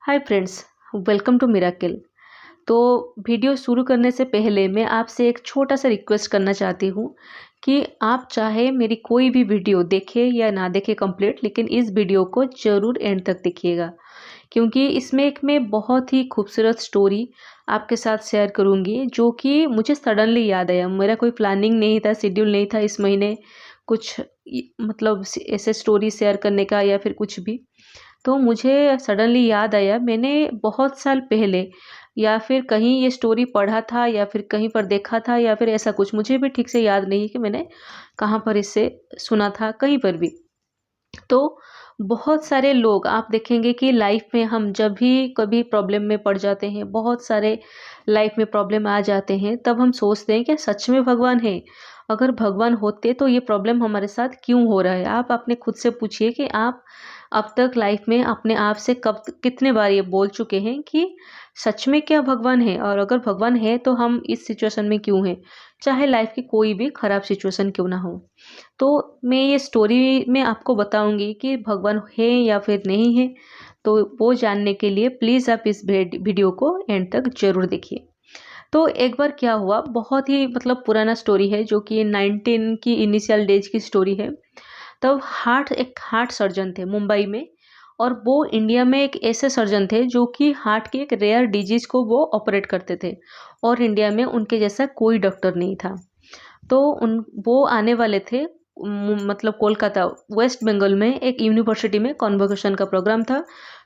Hi friends, welcome to Miracle. तो video शुरू करने से पहले मैं आपसे एक छोटा सा रिक्वेस्ट करना चाहती हूँ कि आप चाहे मेरी कोई भी वीडियो देखें या ना देखें कंप्लीट, लेकिन इस वीडियो को ज़रूर एंड तक देखिएगा, क्योंकि इसमें एक मैं बहुत ही खूबसूरत स्टोरी आपके साथ शेयर करूँगी जो कि मुझे सडनली याद आया। मेरा कोई प्लानिंग नहीं था, शेड्यूल नहीं था इस महीने कुछ मतलब ऐसे स्टोरी शेयर करने का या फिर कुछ भी। तो मुझे सडनली याद आया, मैंने बहुत साल पहले या फिर कहीं ये स्टोरी पढ़ा था या फिर कहीं पर देखा था या फिर ऐसा कुछ, मुझे भी ठीक से याद नहीं है कि मैंने कहाँ पर इससे सुना था, कहीं पर भी। तो बहुत सारे लोग आप देखेंगे कि लाइफ में हम जब भी कभी प्रॉब्लम में पड़ जाते हैं, बहुत सारे लाइफ में प्रॉब्लम आ जाते हैं, तब हम सोचते हैं कि सच में भगवान है। अगर भगवान होते तो ये प्रॉब्लम हमारे साथ क्यों हो रहा है। आप अपने खुद से पूछिए कि आप अब तक लाइफ में अपने आप से कब कितने बार ये बोल चुके हैं कि सच में क्या भगवान है, और अगर भगवान है तो हम इस सिचुएशन में क्यों हैं, चाहे लाइफ की कोई भी खराब सिचुएशन क्यों ना हो। तो मैं ये स्टोरी में आपको बताऊंगी कि भगवान है या फिर नहीं है। तो वो जानने के लिए प्लीज़ आप इस वीडियो को एंड तक जरूर देखिए। तो एक बार क्या हुआ, बहुत ही मतलब पुराना स्टोरी है जो कि 19 की इनिशियल डेज की स्टोरी है। तब एक हार्ट सर्जन थे मुंबई में, और वो इंडिया में एक ऐसे सर्जन थे जो कि हार्ट की एक रेयर डिजीज को वो ऑपरेट करते थे, और इंडिया में उनके जैसा कोई डॉक्टर नहीं था। तो उन वो आने वाले थे मतलब कोलकाता, वेस्ट बंगाल में एक यूनिवर्सिटी में कॉन्वोकेशन का प्रोग्राम था।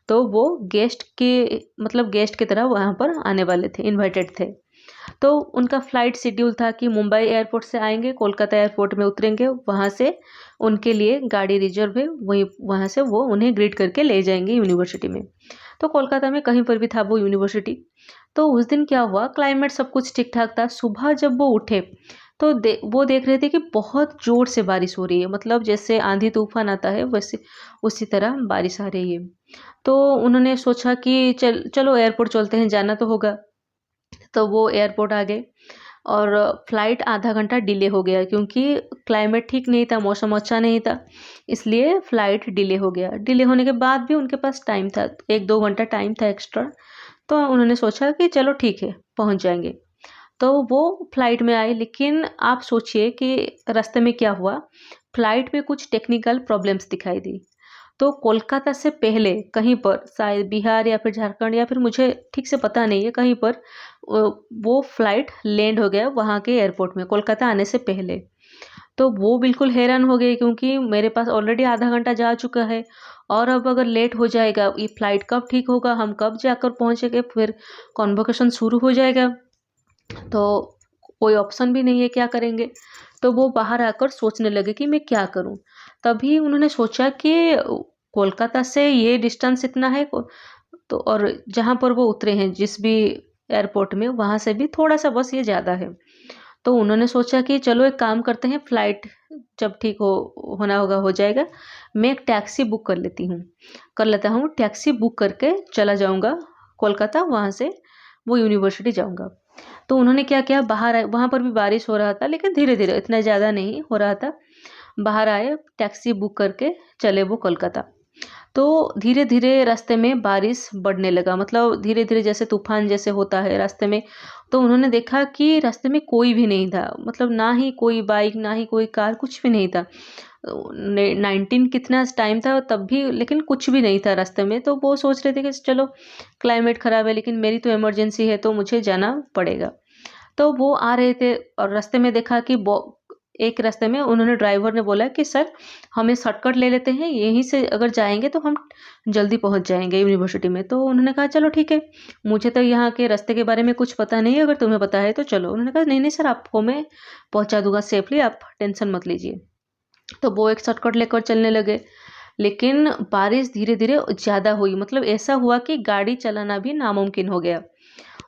तो वो गेस्ट के मतलब गेस्ट की तरह वहाँ पर आने वाले थे, इनवाइटेड थे। तो उनका फ्लाइट शेड्यूल था कि मुंबई एयरपोर्ट से आएंगे, कोलकाता एयरपोर्ट में उतरेंगे, वहाँ से उनके लिए गाड़ी रिजर्व है, वहीं वहाँ से वो उन्हें ग्रीट करके ले जाएंगे यूनिवर्सिटी में। तो कोलकाता में कहीं पर भी था वो यूनिवर्सिटी। तो उस दिन क्या हुआ, क्लाइमेट सब कुछ ठीक ठाक था। सुबह जब वो उठे तो वो देख रहे थे कि बहुत जोर से बारिश हो रही है, मतलब जैसे आंधी तूफान आता है वैसे उसी तरह बारिश आ रही है। तो उन्होंने सोचा कि चलो एयरपोर्ट चलते हैं, जाना तो होगा। तो वो एयरपोर्ट आ गए, और फ्लाइट आधा घंटा डिले हो गया क्योंकि क्लाइमेट ठीक नहीं था, मौसम अच्छा नहीं था, इसलिए फ्लाइट डिले हो गया। डिले होने के बाद भी उनके पास टाइम था, 1-2 घंटा टाइम था एक्स्ट्रा। तो उन्होंने सोचा कि चलो ठीक है, पहुंच जाएंगे। तो वो फ्लाइट में आए, लेकिन आप सोचिए कि रास्ते में क्या हुआ। फ्लाइट में कुछ टेक्निकल प्रॉब्लम्स दिखाई दी। तो कोलकाता से पहले कहीं पर, शायद बिहार या फिर झारखंड या फिर मुझे ठीक से पता नहीं है, कहीं पर वो फ्लाइट लैंड हो गया वहाँ के एयरपोर्ट में कोलकाता आने से पहले। तो वो बिल्कुल हैरान हो गए क्योंकि मेरे पास ऑलरेडी आधा घंटा जा चुका है, और अब अगर लेट हो जाएगा, ये फ्लाइट कब ठीक होगा, हम कब जाकर पहुँचेंगे, फिर कॉन्वोकेशन शुरू हो जाएगा। तो कोई ऑप्शन भी नहीं है, क्या करेंगे। तो वो बाहर आकर सोचने लगे कि मैं क्या करूं। तभी उन्होंने सोचा कि कोलकाता से ये डिस्टेंस इतना है, तो और जहां पर वो उतरे हैं जिस भी एयरपोर्ट में, वहां से भी थोड़ा सा बस ये ज़्यादा है। तो उन्होंने सोचा कि चलो एक काम करते हैं, फ्लाइट जब ठीक होना होगा हो जाएगा, मैं एक टैक्सी बुक कर लेता हूँ, टैक्सी बुक करके चला जाऊंगा कोलकाता, वहां से वो यूनिवर्सिटी जाऊंगा। तो उन्होंने क्या किया, बाहर आए, वहाँ पर भी बारिश हो रहा था लेकिन धीरे धीरे, इतना ज़्यादा नहीं हो रहा था। बाहर आए, टैक्सी बुक करके चले वो कोलकाता। तो धीरे धीरे रास्ते में बारिश बढ़ने लगा, मतलब धीरे धीरे जैसे तूफान जैसे होता है रास्ते में। तो उन्होंने देखा कि रास्ते में कोई भी नहीं था, मतलब ना ही कोई बाइक ना ही कोई कार, कुछ भी नहीं था। 19 कितना टाइम था तब भी, लेकिन कुछ भी नहीं था रास्ते में। तो वो सोच रहे थे कि चलो क्लाइमेट खराब है लेकिन मेरी तो इमरजेंसी है तो मुझे जाना पड़ेगा। तो वो आ रहे थे और रास्ते में देखा कि एक रास्ते में उन्होंने, ड्राइवर ने बोला कि सर हमें शॉर्टकट ले लेते हैं, यहीं से अगर जाएंगे तो हम जल्दी पहुंच जाएंगे यूनिवर्सिटी में। तो उन्होंने कहा चलो ठीक है, मुझे तो यहाँ के रास्ते के बारे में कुछ पता नहीं है, अगर तुम्हें पता है तो चलो। उन्होंने कहा नहीं नहीं सर, आपको मैं पहुंचा दूंगा सेफली, आप टेंशन मत लीजिए। तो वो एक शॉर्टकट लेकर चलने लगे, लेकिन बारिश धीरे धीरे ज़्यादा हुई, मतलब ऐसा हुआ कि गाड़ी चलाना भी नामुमकिन हो गया।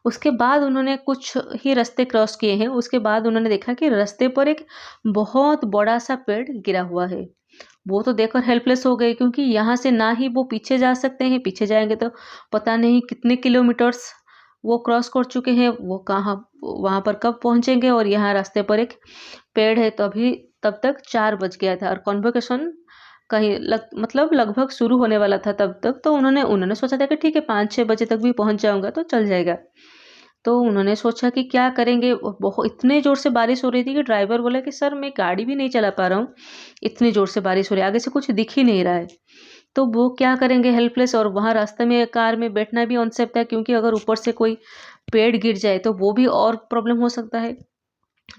उसके बाद उन्होंने कुछ ही रास्ते क्रॉस किए हैं, उसके बाद उन्होंने देखा कि रास्ते पर एक बहुत बड़ा सा पेड़ गिरा हुआ है। वो तो देखकर हेल्पलेस हो गए क्योंकि यहाँ से ना ही वो पीछे जा सकते हैं, पीछे जाएंगे तो पता नहीं कितने किलोमीटर्स वो क्रॉस कर चुके हैं, वो कहाँ वहाँ पर कब पहुँचेंगे, और यहाँ रास्ते पर एक पेड़ है। तो अभी तब तक 4 बज गया था और कॉन्वोकेशन मतलब लगभग शुरू होने वाला था तब तक। तो उन्होंने सोचा था कि ठीक है 5-6 बजे तक भी पहुँच जाऊँगा तो चल जाएगा। तो उन्होंने सोचा कि क्या करेंगे, इतने ज़ोर से बारिश हो रही थी कि ड्राइवर बोला कि सर मैं गाड़ी भी नहीं चला पा रहा हूँ, इतनी ज़ोर से बारिश हो रही है, आगे से कुछ दिख ही नहीं रहा है। तो वो क्या करेंगे, हेल्पलेस। और वहाँ रास्ते में कार में बैठना भी अनसेफ था, क्योंकि अगर ऊपर से कोई पेड़ गिर जाए तो वो भी और प्रॉब्लम हो सकता है।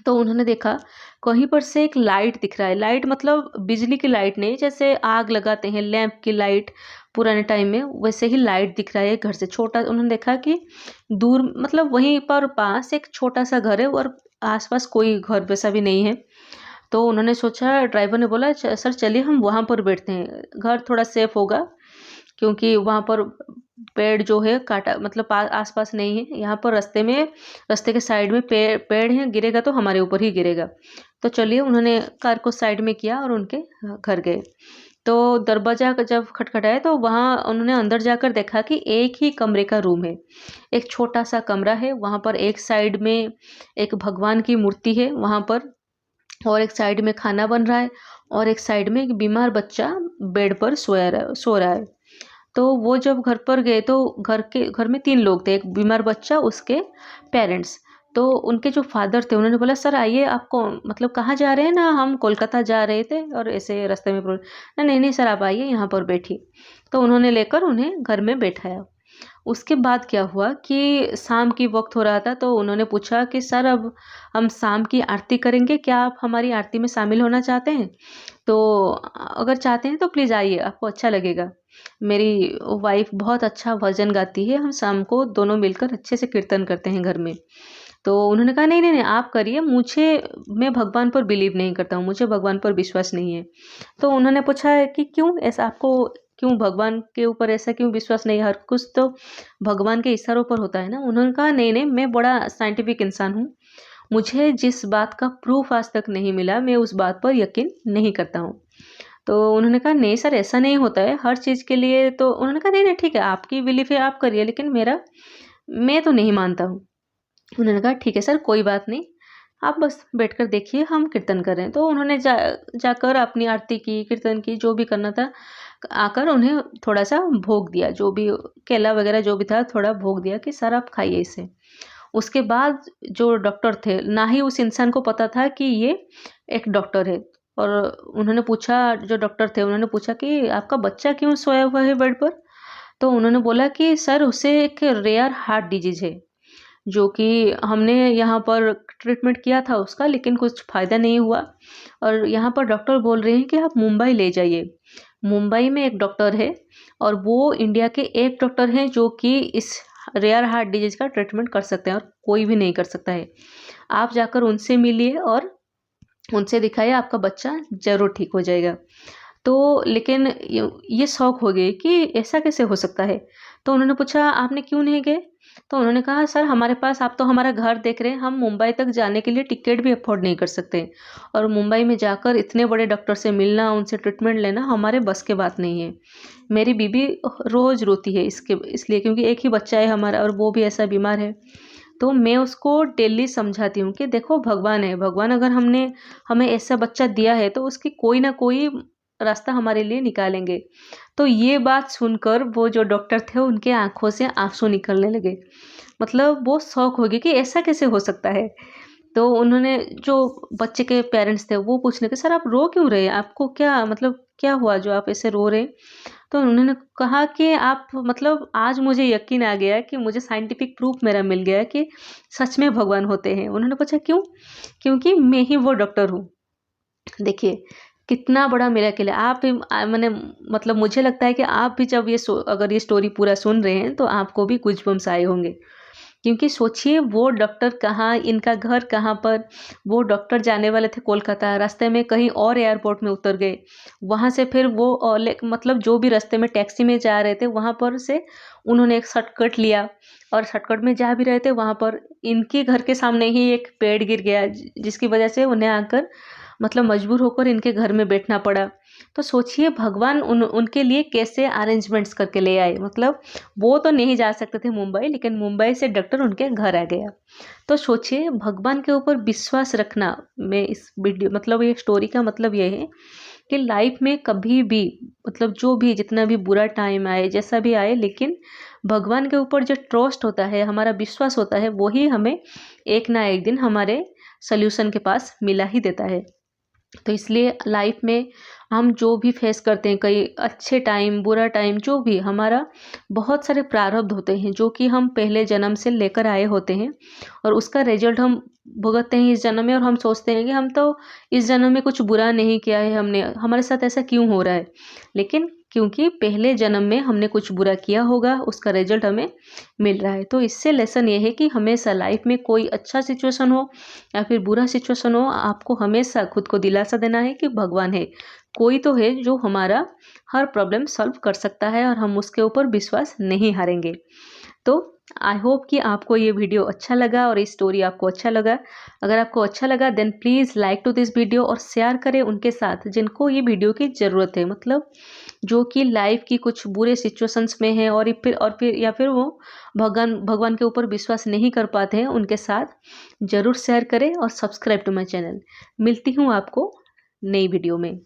तो उन्होंने देखा कहीं पर से एक लाइट दिख रहा है। लाइट मतलब बिजली की लाइट नहीं, जैसे आग लगाते हैं लैंप की लाइट पुराने टाइम में, वैसे ही लाइट दिख रहा है घर से छोटा। उन्होंने देखा कि दूर मतलब वहीं पर पास एक छोटा सा घर है और आसपास कोई घर वैसा भी नहीं है। तो उन्होंने सोचा, ड्राइवर ने बोला सर चलिए हम वहाँ पर बैठते हैं, घर थोड़ा सेफ होगा, क्योंकि वहाँ पर पेड़ जो है काटा मतलब आसपास नहीं है। यहाँ पर रास्ते के साइड में पेड़ है, गिरेगा तो हमारे ऊपर ही गिरेगा। तो चलिए उन्होंने कार को साइड में किया और उनके घर गए। तो दरवाजा जब खटखटाया तो वहाँ उन्होंने अंदर जाकर देखा कि एक ही कमरे का रूम है, एक छोटा सा कमरा है। वहाँ पर एक साइड में एक भगवान की मूर्ति है वहाँ पर, और एक साइड में खाना बन रहा है, और एक साइड में एक बीमार बच्चा बेड पर सो रहा है। तो वो जब घर पर गए तो घर में 3 लोग थे, एक बीमार बच्चा, उसके पेरेंट्स। तो उनके जो फादर थे उन्होंने बोला सर आइए, आपको मतलब कहाँ जा रहे हैं ना, हम कोलकाता जा रहे थे और ऐसे रास्ते में ना नहीं नहीं सर आप आइए यहाँ पर बैठिए। तो उन्होंने लेकर उन्हें घर में बैठाया। उसके बाद क्या हुआ कि शाम की वक़्त हो रहा था, तो उन्होंने पूछा कि सर अब हम शाम की आरती करेंगे, क्या आप हमारी आरती में शामिल होना चाहते हैं? तो अगर चाहते हैं तो प्लीज़ आइए, आपको अच्छा लगेगा। मेरी वाइफ़ बहुत अच्छा भजन गाती है, हम शाम को दोनों मिलकर अच्छे से कीर्तन करते हैं घर में। तो उन्होंने कहा नहीं, नहीं, नहीं आप करिए, मैं भगवान पर बिलीव नहीं करता हूँ, मुझे भगवान पर विश्वास नहीं है। तो उन्होंने पूछा कि क्यों ऐसा, आपको क्यों भगवान के ऊपर ऐसा क्यों विश्वास नहीं है? हर कुछ तो भगवान के इशारों पर होता है ना। उन्होंने कहा नहीं, नहीं मैं बड़ा साइंटिफिक इंसान हूँ, मुझे जिस बात का प्रूफ आज तक नहीं मिला मैं उस बात पर यकीन नहीं करता हूँ। तो उन्होंने कहा नहीं सर ऐसा नहीं होता है हर चीज़ के लिए। तो उन्होंने कहा नहीं, नहीं ठीक है आपकी बिलीफ है आप करिए, लेकिन मैं तो नहीं मानता हूँ। उन्होंने कहा ठीक है सर कोई बात नहीं, आप बस बैठकर देखिए हम कीर्तन कर रहे हैं। तो उन्होंने जाकर अपनी आरती की, कीर्तन की, जो भी करना था, आकर उन्हें थोड़ा-सा भोग दिया, जो भी केला वगैरह जो भी था थोड़ा भोग दिया कि सर आप खाइए इसे। उसके बाद जो डॉक्टर थे, ना ही उस इंसान को पता था कि ये एक डॉक्टर है। और उन्होंने पूछा, जो डॉक्टर थे उन्होंने पूछा कि आपका बच्चा क्यों सोया हुआ है बेड पर? तो उन्होंने बोला कि सर उसे एक रेयर हार्ट डिजीज़ है, जो कि हमने यहाँ पर ट्रीटमेंट किया था उसका, लेकिन कुछ फ़ायदा नहीं हुआ, और यहाँ पर डॉक्टर बोल रहे हैं कि आप मुंबई ले जाइए। मुंबई में एक डॉक्टर है और वो इंडिया के एक डॉक्टर हैं जो कि इस रेयर हार्ट डिजीज़ का ट्रीटमेंट कर सकते हैं और कोई भी नहीं कर सकता है। आप जाकर उनसे मिलिए और उनसे दिखाइए, आपका बच्चा ज़रूर ठीक हो जाएगा। तो लेकिन ये शॉक हो गए कि ऐसा कैसे हो सकता है? तो उन्होंने पूछा आपने क्यों नहीं गए? तो उन्होंने कहा सर हमारे पास, आप तो हमारा घर देख रहे हैं, हम मुंबई तक जाने के लिए टिकट भी अफ़ोर्ड नहीं कर सकते, और मुंबई में जाकर इतने बड़े डॉक्टर से मिलना, उनसे ट्रीटमेंट लेना हमारे बस की बात नहीं है। मेरी बीबी रोज़ रोती है इसलिए, क्योंकि एक ही बच्चा है हमारा और वो भी ऐसा बीमार है। तो मैं उसको डेली समझाती हूँ कि देखो भगवान है, भगवान अगर हमें ऐसा बच्चा दिया है तो उसकी कोई ना कोई रास्ता हमारे लिए निकालेंगे। तो ये बात सुनकर वो जो डॉक्टर थे उनके आँखों से आँसू निकलने लगे। मतलब वो शॉक हो गए कि ऐसा कैसे हो सकता है? तो उन्होंने, जो बच्चे के पेरेंट्स थे वो पूछने लगे सर आप रो क्यों रहे हैं? आपको क्या मतलब क्या हुआ जो आप ऐसे रो रहे हैं? तो उन्होंने कहा कि आप मतलब आज मुझे यकीन आ गया कि मुझे साइंटिफिक प्रूफ मेरा मिल गया कि सच में भगवान होते हैं। उन्होंने पूछा क्यों? क्योंकि मैं ही वो डॉक्टर हूँ। देखिए, कितना बड़ा मिरेकल है। आप भी मैंने मतलब मुझे लगता है कि आप भी जब अगर ये स्टोरी पूरा सुन रहे हैं, तो आपको भी गूज़बम्प्स आए होंगे। क्योंकि सोचिए वो डॉक्टर कहाँ, इनका घर कहाँ पर, वो डॉक्टर जाने वाले थे कोलकाता, रास्ते में कहीं और एयरपोर्ट में उतर गए। वहाँ से फिर वो मतलब जो भी रास्ते में टैक्सी में जा रहे थे, वहाँ पर से उन्होंने एक शॉर्टकट लिया, और शॉर्टकट में जा भी रहे थे, वहाँ पर इनके घर के सामने ही एक पेड़ गिर गया, जिसकी वजह से उन्हें आकर मतलब मजबूर होकर इनके घर में बैठना पड़ा। तो सोचिए भगवान उनके लिए कैसे अरेंजमेंट्स करके ले आए। मतलब वो तो नहीं जा सकते थे मुंबई, लेकिन मुंबई से डॉक्टर उनके घर आ गया। तो सोचिए भगवान के ऊपर विश्वास रखना। मैं इस वीडियो मतलब ये स्टोरी का मतलब ये है कि लाइफ में कभी भी मतलब जो भी जितना भी बुरा टाइम आए जैसा भी आए, लेकिन भगवान के ऊपर जो ट्रस्ट होता है, हमारा विश्वास होता है, वही हमें एक ना एक दिन हमारे सल्यूशन के पास मिला ही देता है। तो इसलिए लाइफ में हम जो भी फेस करते हैं, कई अच्छे टाइम बुरा टाइम जो भी, हमारा बहुत सारे प्रारब्ध होते हैं जो कि हम पहले जन्म से लेकर आए होते हैं और उसका रिजल्ट हम भुगतते हैं इस जन्म में। और हम सोचते हैं कि हम तो इस जन्म में कुछ बुरा नहीं किया है, हमने हमारे साथ ऐसा क्यों हो रहा है, लेकिन क्योंकि पहले जन्म में हमने कुछ बुरा किया होगा, उसका रिजल्ट हमें मिल रहा है। तो इससे लेसन ये है कि हमेशा लाइफ में कोई अच्छा सिचुएशन हो या फिर बुरा सिचुएशन हो, आपको हमेशा खुद को दिलासा देना है कि भगवान है, कोई तो है जो हमारा हर प्रॉब्लम सॉल्व कर सकता है और हम उसके ऊपर विश्वास नहीं हारेंगे। तो आई होप कि आपको ये वीडियो अच्छा लगा और ये स्टोरी आपको अच्छा लगा। अगर आपको अच्छा लगा then please like to this video और शेयर करें उनके साथ जिनको ये वीडियो की ज़रूरत है, मतलब जो कि लाइफ की कुछ बुरे सिचुएशंस में है और फिर या फिर वो भगवान भगवान के ऊपर विश्वास नहीं कर पाते हैं, उनके साथ ज़रूर शेयर करें और सब्सक्राइब टू माई चैनल। मिलती हूँ आपको नई वीडियो में।